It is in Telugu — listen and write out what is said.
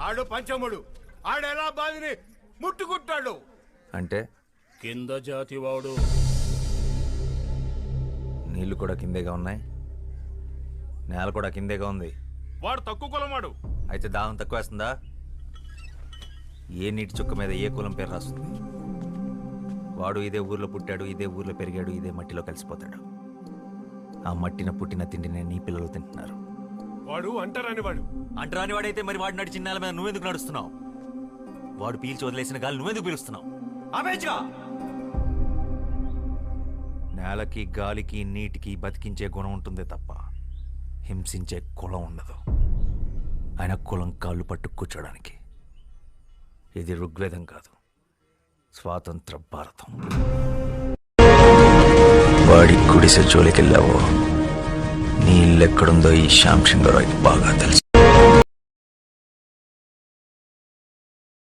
ఆడు పంచముడు. ఆడెలా బావిని ముట్టుకుంటాడు అంటే కింద జాతి వాడు. నీళ్లు కూడా కిందేగా ఉన్నాయి, నేల కూడా కిందేగా ఉంది. వాడు తక్కువ కులమాడు. అయితే దాహం తక్కువ వేస్తుందా? ఏ నీటి చుక్క మీద ఏ కులం పేరు రాస్తుంది? వాడు ఇదే ఊర్లో పుట్టాడు, ఇదే ఊర్లో పెరిగాడు, ఇదే మట్టిలో కలిసిపోతాడు. ఆ మట్టిన పుట్టిన తిండినే నీ పిల్లలు తింటున్నారు. వాడు అంటరాని వాడు. అంటరాని వాడైతే మరి వాడు నడిచిన నేల మీద నువ్వెందుకు నడుస్తున్నావు? వాడు పీల్చి వదిలేసిన గాలి నువ్వెందుకు పీలుస్తున్నావు? ఆపేచ్చుగా. నేలకి గాలికి నీటికి బతికించే గుణం ఉంటుందే తప్ప హింసించే కులం ఉండదు. ఆయన కులం కాళ్ళు పట్టు కూర్చోడానికి. ఇది ఋగ్వేదం కాదు, స్వాతంత్ర భారతం. వాడి గుడిసె జోలికెళ్ళావో నీ ఇల్లెక్కడుందో ఈ శ్యామ్ సింగరాయ్కి బాగా తెలుసు.